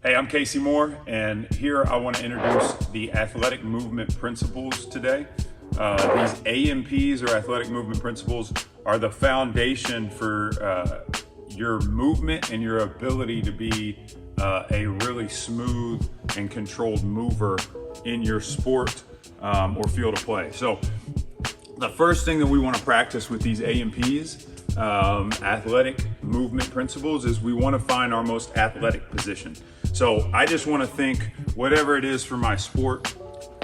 Hey, I'm Casey Moore, and here I want to introduce the athletic movement principles today. These AMPs, or athletic movement principles, are the foundation for your movement and your ability to be a really smooth and controlled mover in your sport or field of play. So the first thing that we want to practice with these AMPs, athletic movement principles, is we want to find our most athletic position. So I just want to think, whatever it is for my sport,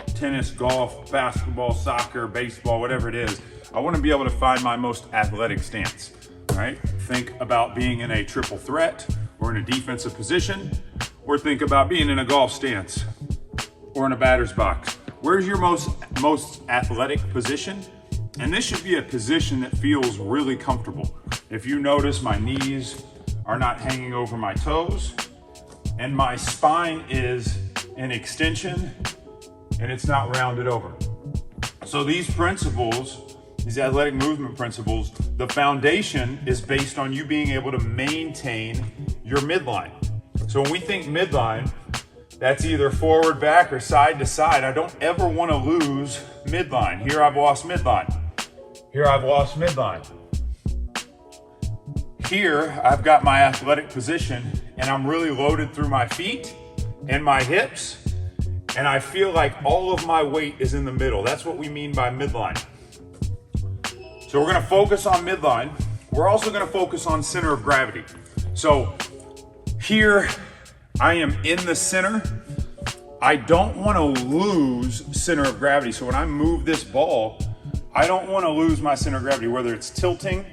tennis, golf, basketball, soccer, baseball, whatever it is, I want to be able to find my most athletic stance, right? Think about being in a triple threat or in a defensive position, or think about being in a golf stance or in a batter's box. Where's your most athletic position? And this should be a position that feels really comfortable. If you notice, my knees are not hanging over my toes, and my spine is an extension and it's not rounded over. So these principles, these athletic movement principles, the foundation is based on you being able to maintain your midline. So when we think midline, that's either forward, back, or side to side. I don't ever want to lose midline. Here I've lost midline. Here I've lost midline. Here I've got my athletic position and I'm really loaded through my feet and my hips, and I feel like all of my weight is in the middle. That's what we mean by midline. So we're gonna focus on midline. We're also gonna focus on center of gravity. So here I am in the center. I don't wanna lose center of gravity. So when I move this ball, I don't wanna lose my center of gravity, whether it's tilting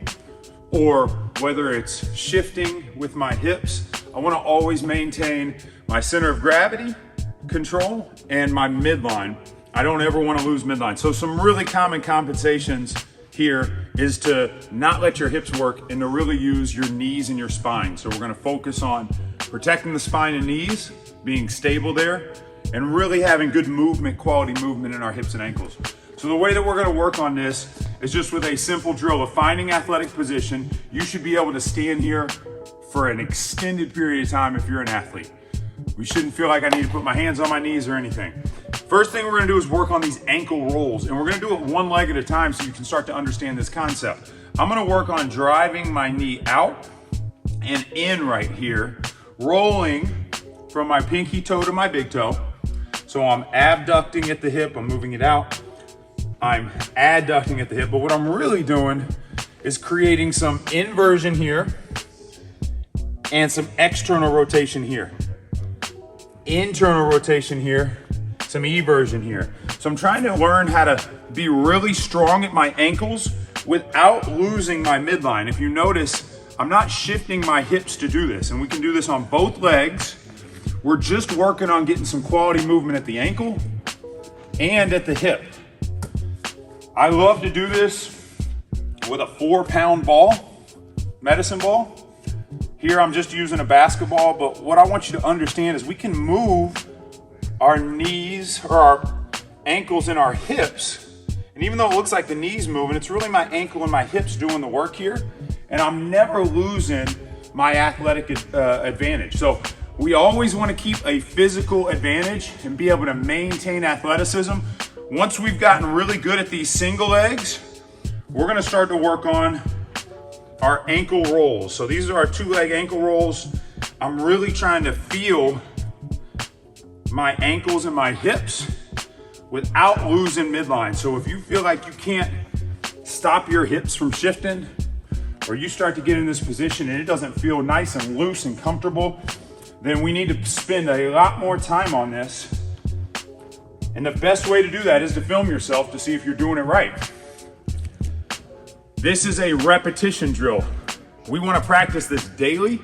or whether it's shifting with my hips. I wanna always maintain my center of gravity control and my midline. I don't ever wanna lose midline. So some really common compensations here is to not let your hips work and to really use your knees and your spine. So we're gonna focus on protecting the spine and knees, being stable there, and really having good movement, quality movement in our hips and ankles. So the way that we're gonna work on this is just with a simple drill of finding athletic position. You should be able to stand here for an extended period of time if you're an athlete. We shouldn't feel like I need to put my hands on my knees or anything. First thing we're gonna do is work on these ankle rolls, and we're gonna do it one leg at a time so you can start to understand this concept. I'm gonna work on driving my knee out and in right here, rolling from my pinky toe to my big toe. So I'm abducting at the hip, I'm moving it out. I'm adducting at the hip, but what I'm really doing is creating some inversion here and some external rotation here. Internal rotation here, some eversion here. So I'm trying to learn how to be really strong at my ankles without losing my midline. If you notice, I'm not shifting my hips to do this, and we can do this on both legs. We're just working on getting some quality movement at the ankle and at the hip. I love to do this with a 4-pound ball, medicine ball. Here I'm just using a basketball, but what I want you to understand is we can move our knees or our ankles and our hips. And even though it looks like the knee's moving, it's really my ankle and my hips doing the work here. And I'm never losing my athletic advantage. So we always want to keep a physical advantage and be able to maintain athleticism. Once we've gotten really good at these single legs, we're gonna start to work on our ankle rolls. So these are our 2-leg ankle rolls. I'm really trying to feel my ankles and my hips without losing midline. So if you feel like you can't stop your hips from shifting, or you start to get in this position and it doesn't feel nice and loose and comfortable, then we need to spend a lot more time on this. And the best way to do that is to film yourself to see if you're doing it right. This is a repetition drill. We want to practice this daily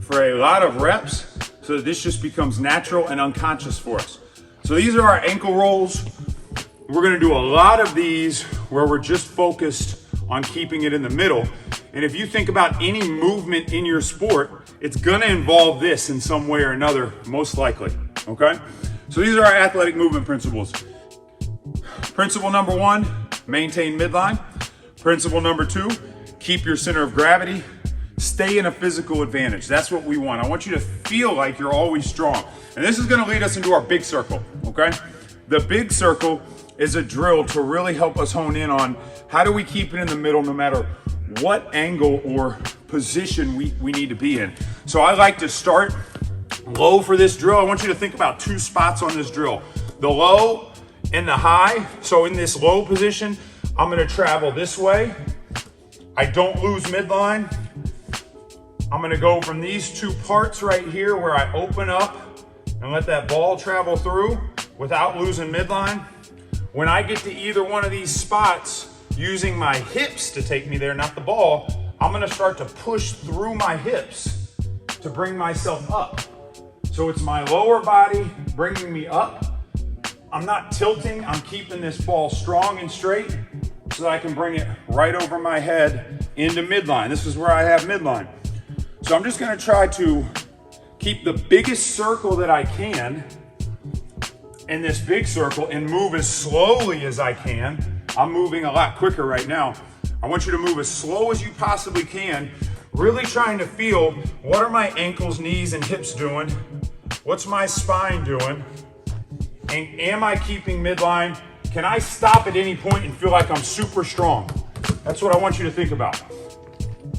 for a lot of reps so that this just becomes natural and unconscious for us. So these are our ankle rolls. We're going to do a lot of these where we're just focused on keeping it in the middle. And if you think about any movement in your sport, it's going to involve this in some way or another, most likely, okay? So these are our athletic movement principles. Principle number 1, maintain midline. Principle number 2, keep your center of gravity stay in a physical advantage. That's what we want. I want you to feel like you're always strong. And this is gonna lead us into our big circle, okay? The big circle is a drill to really help us hone in on how do we keep it in the middle no matter what angle or position we need to be in. So I like to start low for this drill. I want you to think about 2 spots on this drill. The low and the high. So in this low position, I'm gonna travel this way. I don't lose midline. I'm gonna go from these 2 parts right here where I open up and let that ball travel through without losing midline. When I get to either one of these spots, using my hips to take me there, not the ball, I'm gonna start to push through my hips to bring myself up. So it's my lower body bringing me up. I'm not tilting, I'm keeping this ball strong and straight so that I can bring it right over my head into midline. This is where I have midline. So I'm just gonna try to keep the biggest circle that I can in this big circle and move as slowly as I can. I'm moving a lot quicker right now. I want you to move as slow as you possibly can, really trying to feel what are my ankles, knees, and hips doing? What's my spine doing? And am I keeping midline? Can I stop at any point and feel like I'm super strong? That's what I want you to think about.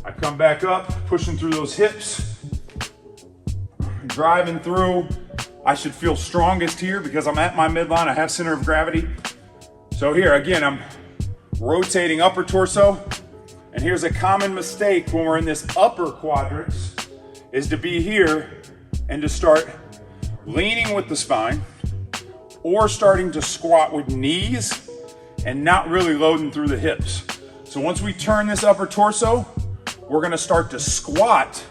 I come back up, pushing through those hips, driving through. I should feel strongest here because I'm at my midline. I have center of gravity. So here, again, I'm rotating upper torso. And here's a common mistake when we're in this upper quadrants is to be here and to start leaning with the spine or starting to squat with knees and not really loading through the hips. So once we turn this upper torso, we're gonna start to squat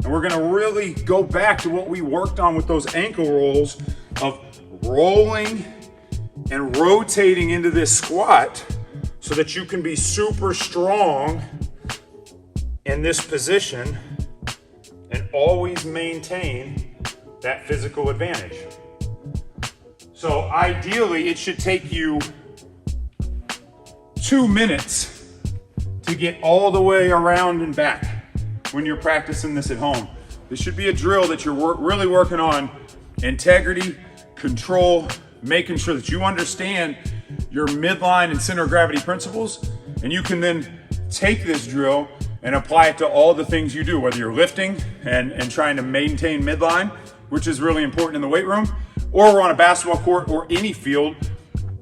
and we're gonna really go back to what we worked on with those ankle rolls of rolling and rotating into this squat so that you can be super strong in this position and always maintain that physical advantage. So ideally, it should take you 2 minutes to get all the way around and back when you're practicing this at home. This should be a drill that you're really working on integrity, control, making sure that you understand your midline and center of gravity principles, and you can then take this drill and apply it to all the things you do, whether you're lifting and trying to maintain midline, which is really important in the weight room, or we're on a basketball court or any field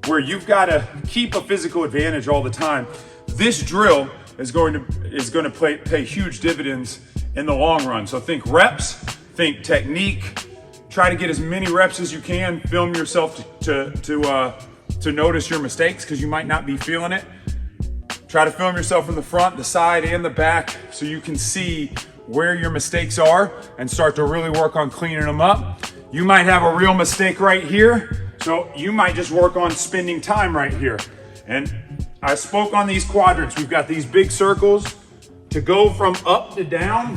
where you've got to keep a physical advantage all the time. This drill is going to pay huge dividends in the long run. So think reps, think technique, try to get as many reps as you can, film yourself to notice your mistakes because you might not be feeling it. Try to film yourself from the front, the side, and the back so you can see where your mistakes are and start to really work on cleaning them up. You might have a real mistake right here, so you might just work on spending time right here. And I spoke on these quadrants. We've got these big circles. To go from up to down,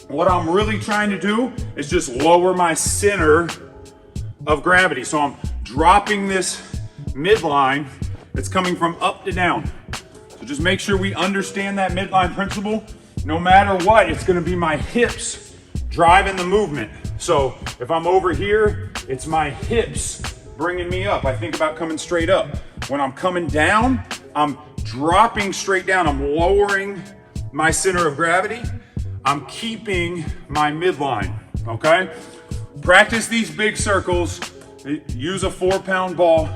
what I'm really trying to do is just lower my center of gravity. So I'm dropping this midline. It's coming from up to down. So just make sure we understand that midline principle. No matter what, it's gonna be my hips driving the movement. So if I'm over here, it's my hips bringing me up. I think about coming straight up. When I'm coming down, I'm dropping straight down. I'm lowering my center of gravity. I'm keeping my midline, okay? Practice these big circles. Use a 4-pound ball.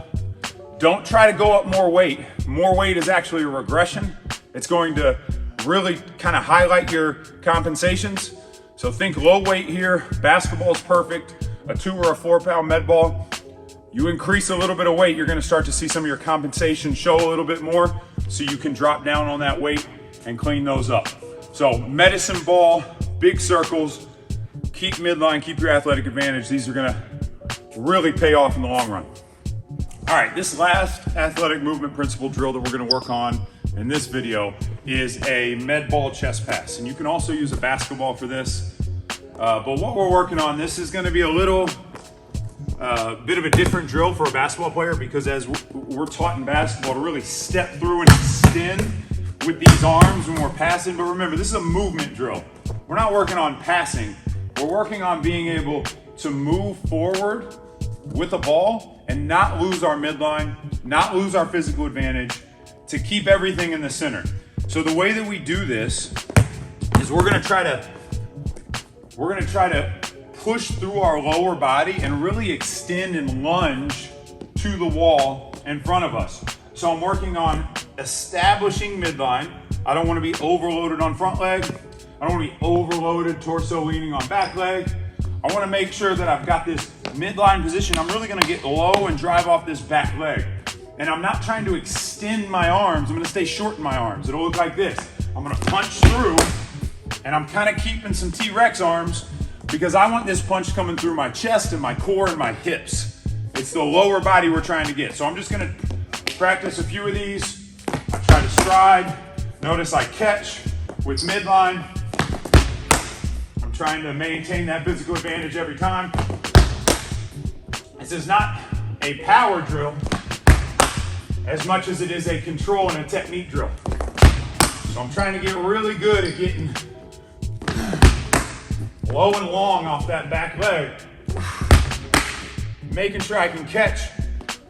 Don't try to go up more weight. More weight is actually a regression. It's going to really kind of highlight your compensations. So think low weight here. Basketball is perfect. A 2 or a 4-pound med ball. You increase a little bit of weight, you're gonna start to see some of your compensation show a little bit more so you can drop down on that weight and clean those up. So medicine ball, big circles, keep midline, keep your athletic advantage. These are gonna really pay off in the long run. All right, this last athletic movement principle drill that we're gonna work on in this video is a med ball chest pass. And you can also use a basketball for this. But what we're working on, this is gonna be a little bit of a different drill for a basketball player because as we're taught in basketball to really step through and extend with these arms when we're passing. But remember, this is a movement drill. we're not working on passing. We're working on being able to move forward with a ball and not lose our midline, not lose our physical advantage, to keep everything in the center. So the way that we do this is we're gonna try to push through our lower body and really extend and lunge to the wall in front of us. So I'm working on establishing midline. I don't want to be overloaded on front leg. I don't want to be overloaded torso leaning on back leg. I want to make sure that I've got this midline position. I'm really going to get low and drive off this back leg. And I'm not trying to extend my arms. I'm going to stay short in my arms. It'll look like this. I'm going to punch through, and I'm kind of keeping some T-Rex arms because I want this punch coming through my chest and my core and my hips. It's the lower body we're trying to get. So I'm just going to practice a few of these. I try to stride. Notice I catch with midline. I'm trying to maintain that physical advantage every time. This is not a power drill as much as it is a control and a technique drill. So I'm trying to get really good at getting low and long off that back leg, making sure I can catch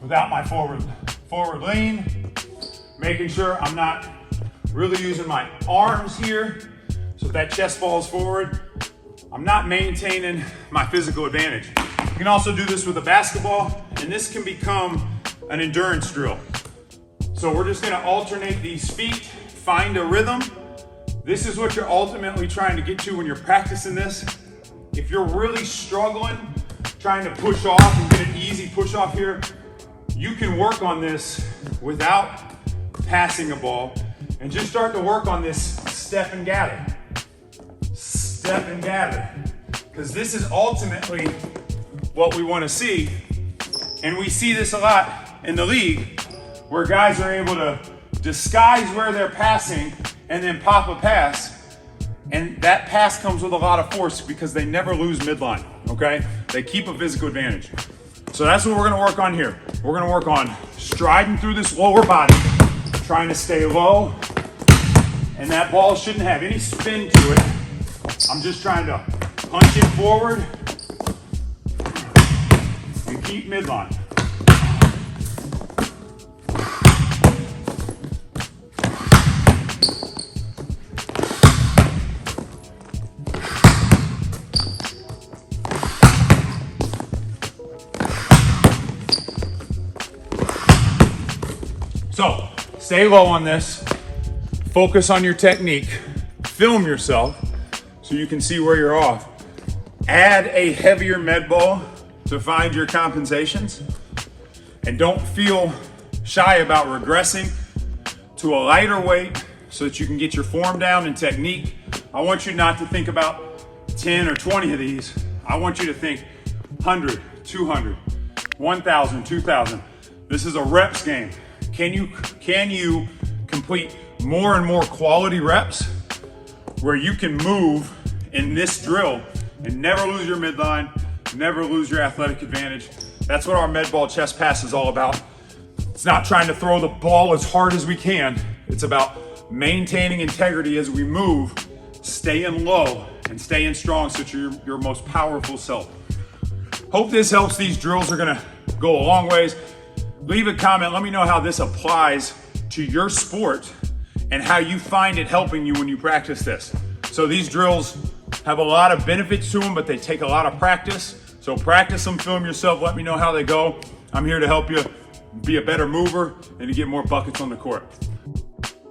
without my forward lean, making sure I'm not really using my arms here so if that chest falls forward, I'm not maintaining my physical advantage. You can also do this with a basketball, and this can become an endurance drill. So we're just gonna alternate these feet, find a rhythm. This is what you're ultimately trying to get to when you're practicing this. If you're really struggling, trying to push off and get an easy push off here, you can work on this without passing a ball and just start to work on this step and gather. Step and gather. Because this is ultimately what we want to see. And we see this a lot in the league where guys are able to disguise where they're passing and then pop a pass. And that pass comes with a lot of force because they never lose midline, okay? They keep a physical advantage. So that's what we're gonna work on here. We're gonna work on striding through this lower body, trying to stay low, and that ball shouldn't have any spin to it. I'm just trying to punch it forward and keep midline. So, stay low on this, focus on your technique, film yourself so you can see where you're off. Add a heavier med ball to find your compensations, and don't feel shy about regressing to a lighter weight so that you can get your form down and technique. I want you not to think about 10 or 20 of these. I want you to think 100, 200, 1,000, 2,000. This is a reps game. Can you complete more and more quality reps where you can move in this drill and never lose your midline, never lose your athletic advantage? That's what our med ball chest pass is all about. It's not trying to throw the ball as hard as we can. It's about maintaining integrity as we move, staying low and staying strong so that you're your most powerful self. Hope this helps. These drills are gonna go a long ways. Leave a comment, let me know how this applies to your sport and how you find it helping you when you practice this. So these drills have a lot of benefits to them, but they take a lot of practice. So practice them, film yourself, let me know how they go. I'm here to help you be a better mover and to get more buckets on the court.